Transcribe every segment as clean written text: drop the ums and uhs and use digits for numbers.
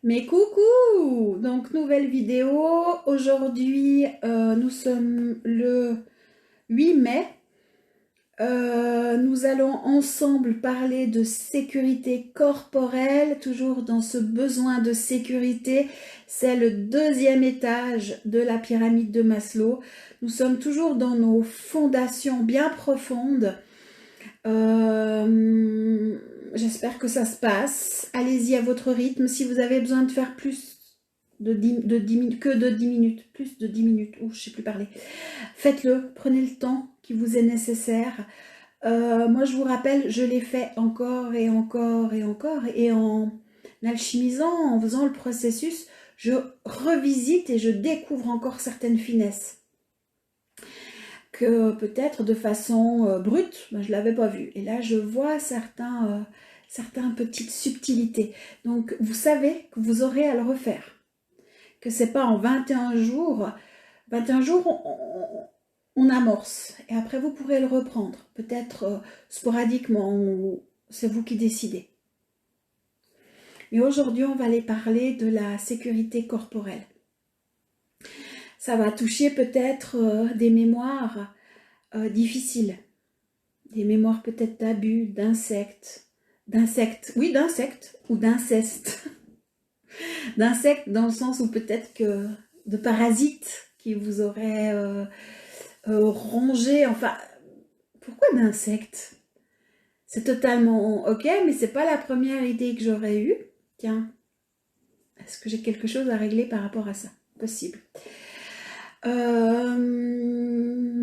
Mais coucou! Donc nouvelle vidéo. Aujourd'hui, nous sommes le 8 mai. Nous allons ensemble parler de sécurité corporelle, toujours dans ce besoin de sécurité. C'est le deuxième étage de la pyramide de Maslow. Nous sommes toujours dans nos fondations bien profondes. J'espère que ça se passe. Allez-y à votre rythme. Si vous avez besoin de faire plus de 10 minutes, que de 10 minutes, plus de 10 minutes, ou je sais plus parler, faites-le. Prenez le temps qui vous est nécessaire. Moi, je vous rappelle, je l'ai fait encore et encore et encore. Et en alchimisant, en faisant le processus, je revisite et je découvre encore certaines finesses que peut-être de façon brute, ben, je ne l'avais pas vu. Et là, je vois certaines petites subtilités. Donc, vous savez que vous aurez à le refaire. Que c'est pas en 21 jours. 21 jours, on amorce. Et après, vous pourrez le reprendre. Peut-être sporadiquement, ou c'est vous qui décidez. Mais aujourd'hui, on va aller parler de la sécurité corporelle. Ça va toucher peut-être des mémoires difficiles. Des mémoires peut-être d'abus, d'insectes ou d'inceste. D'insectes dans le sens où peut-être que de parasites qui vous auraient rongé, enfin, pourquoi d'insectes? C'est totalement ok, mais c'est pas la première idée que j'aurais eue. Tiens, est-ce que j'ai quelque chose à régler par rapport à ça? Possible.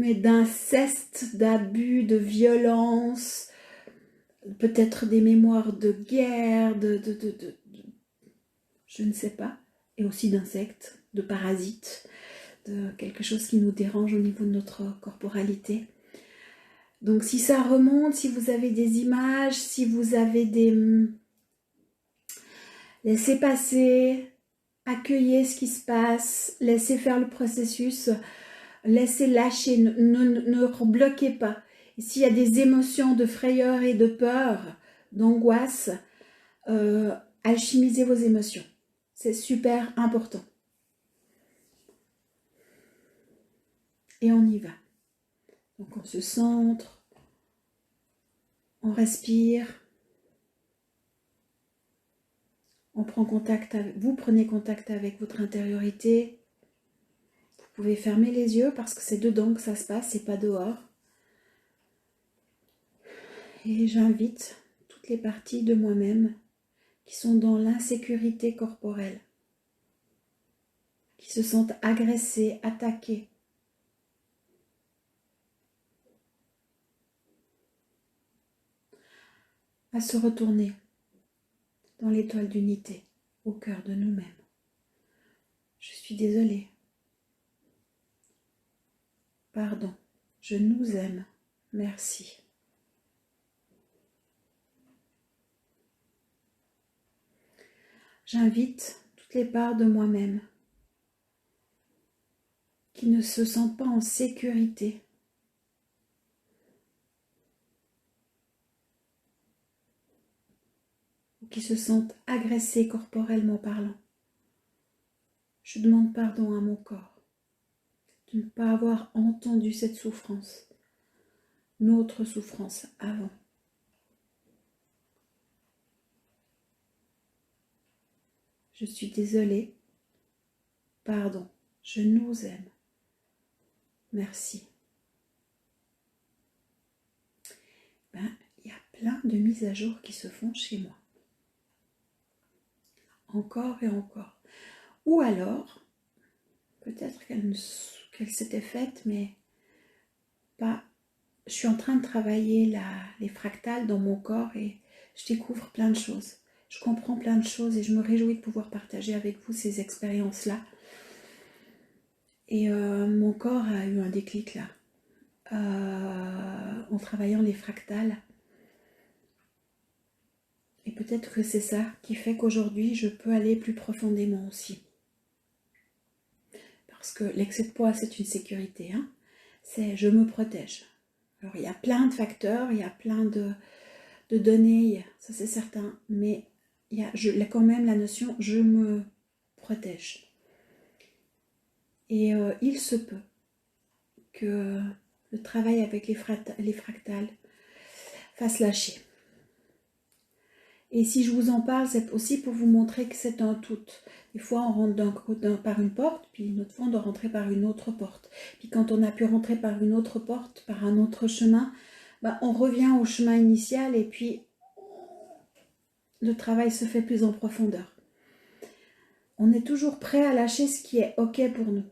Mais d'inceste, d'abus, de violence, peut-être des mémoires de guerre, je ne sais pas, et aussi d'insectes, de parasites, de quelque chose qui nous dérange au niveau de notre corporalité. Donc si ça remonte, si vous avez des images, si vous avez des... Laissez passer, accueillez ce qui se passe, laissez faire le processus, laissez lâcher, ne bloquez pas. Et s'il y a des émotions de frayeur et de peur, d'angoisse, alchimisez vos émotions. C'est super important. Et on y va. Donc on se centre, on respire, on prend contact avec, vous prenez contact avec votre intériorité. Vous pouvez fermer les yeux parce que c'est dedans que ça se passe, c'est pas dehors. Et j'invite toutes les parties de moi-même qui sont dans l'insécurité corporelle, qui se sentent agressées, attaquées, à se retourner dans l'étoile d'unité, au cœur de nous-mêmes. Je suis désolée. Pardon. Je nous aime. Merci. J'invite toutes les parts de moi-même qui ne se sentent pas en sécurité, ou qui se sentent agressées corporellement parlant. Je demande pardon à mon corps de ne pas avoir entendu cette souffrance, notre souffrance avant. Je suis désolée. Pardon. Je nous aime. Merci. Ben, il y a plein de mises à jour qui se font chez moi. Encore et encore. Ou alors, peut-être qu'elle s'était faite, mais pas. Je suis en train de travailler les fractales dans mon corps et je découvre plein de choses. Je comprends plein de choses et je me réjouis de pouvoir partager avec vous ces expériences-là. Et mon corps a eu un déclic là, en travaillant les fractales. Et peut-être que c'est ça qui fait qu'aujourd'hui, je peux aller plus profondément aussi. Parce que l'excès de poids, c'est une sécurité. Hein, c'est je me protège. Alors, il y a plein de facteurs, il y a plein de données, ça c'est certain. Mais quand même la notion je me protège. Et il se peut que le travail avec les fractales fasse lâcher. Et si je vous en parle, c'est aussi pour vous montrer que c'est un tout. Des fois, on rentre par une porte, puis une autre fois, on doit rentrer par une autre porte. Puis quand on a pu rentrer par une autre porte, par un autre chemin, ben, on revient au chemin initial et puis le travail se fait plus en profondeur. On est toujours prêt à lâcher ce qui est OK pour nous.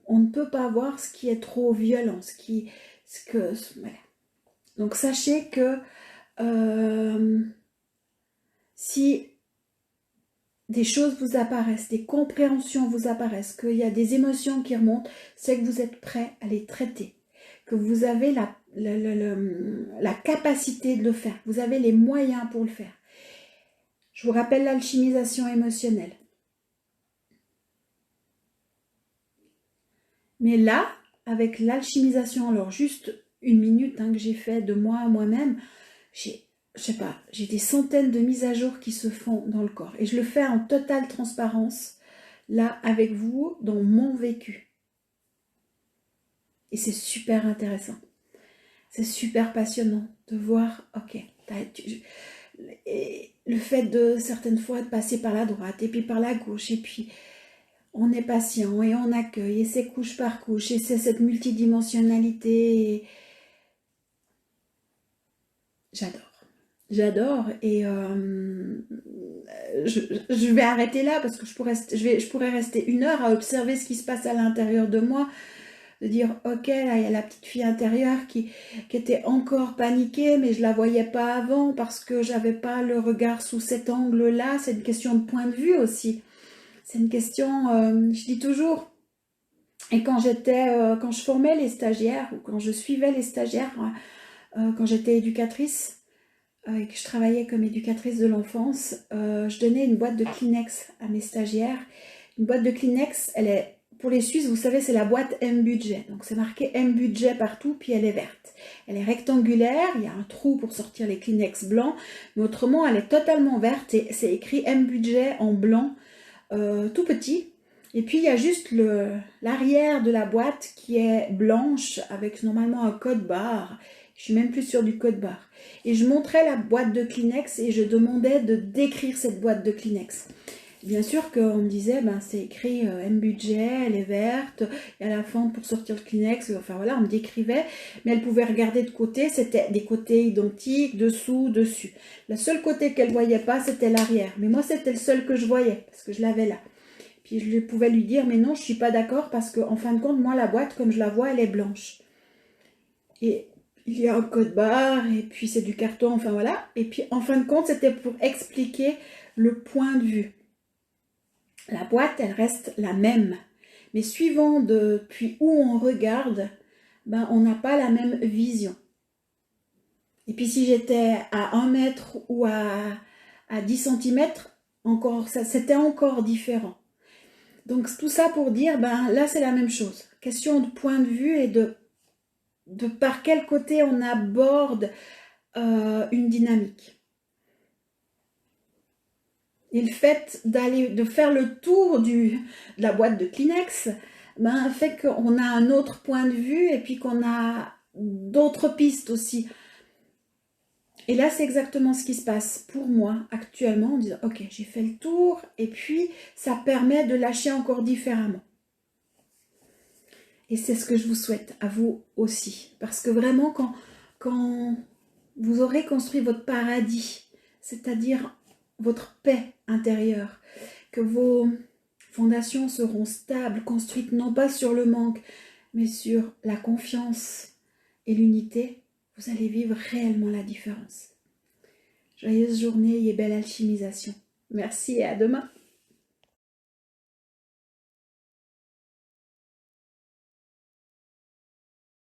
On ne peut pas voir ce qui est trop violent, voilà. Donc sachez que si des choses vous apparaissent, des compréhensions vous apparaissent, qu'il y a des émotions qui remontent, c'est que vous êtes prêt à les traiter, que vous avez la capacité de le faire, vous avez les moyens pour le faire. Je vous rappelle l'alchimisation émotionnelle. Mais là, avec l'alchimisation, alors juste une minute que j'ai fait de moi à moi-même, j'ai des centaines de mises à jour qui se font dans le corps. Et je le fais en totale transparence, là, avec vous, dans mon vécu. Et c'est super intéressant. C'est super passionnant de voir, ok, et le fait de, certaines fois, de passer par la droite, et puis par la gauche, et puis on est patient, et on accueille, et c'est couche par couche, et c'est cette multidimensionnalité. J'adore et je vais arrêter là parce que je pourrais rester 1 heure à observer ce qui se passe à l'intérieur de moi, de dire ok, là il y a la petite fille intérieure qui était encore paniquée, mais je la voyais pas avant parce que j'avais pas le regard sous cet angle-là. C'est une question de point de vue aussi. C'est une question, je dis toujours, et quand je formais les stagiaires ou quand je suivais les stagiaires, quand j'étais éducatrice, et que je travaillais comme éducatrice de l'enfance, je donnais une boîte de Kleenex à mes stagiaires. Une boîte de Kleenex, elle est, pour les Suisses, vous savez, c'est la boîte M-Budget. Donc c'est marqué M-Budget partout, puis elle est verte. Elle est rectangulaire, il y a un trou pour sortir les Kleenex blancs, mais autrement, elle est totalement verte et c'est écrit M-Budget en blanc, tout petit. Et puis il y a juste l'arrière de la boîte qui est blanche avec normalement un code barre. Je suis même plus sûre du code barre. Et je montrais la boîte de Kleenex et je demandais de décrire cette boîte de Kleenex. Bien sûr qu'on me disait, c'est écrit M-Budget, elle est verte, il y a la fente pour sortir le Kleenex, enfin voilà, on me décrivait, mais elle pouvait regarder de côté, c'était des côtés identiques, dessous, dessus. Le seul côté qu'elle voyait pas, c'était l'arrière. Mais moi, c'était le seul que je voyais, parce que je l'avais là. Puis je pouvais lui dire, mais non, je suis pas d'accord, parce qu'en fin de compte, moi, la boîte, comme je la vois, elle est blanche. Et il y a un code barre, et puis c'est du carton, enfin voilà. Et puis en fin de compte, c'était pour expliquer le point de vue. La boîte, elle reste la même. Mais suivant depuis où on regarde, on n'a pas la même vision. Et puis si j'étais à 1 mètre ou à 10 cm, c'était encore différent. Donc tout ça pour dire, là c'est la même chose. Question de point de vue et de par quel côté on aborde une dynamique. Et le fait de faire le tour de la boîte de Kleenex, fait qu'on a un autre point de vue et puis qu'on a d'autres pistes aussi. Et là, c'est exactement ce qui se passe pour moi actuellement en disant, ok, j'ai fait le tour et puis ça permet de lâcher encore différemment. Et c'est ce que je vous souhaite à vous aussi. Parce que vraiment, quand vous aurez construit votre paradis, c'est-à-dire votre paix intérieure, que vos fondations seront stables, construites non pas sur le manque, mais sur la confiance et l'unité, vous allez vivre réellement la différence. Joyeuse journée et belle alchimisation. Merci et à demain.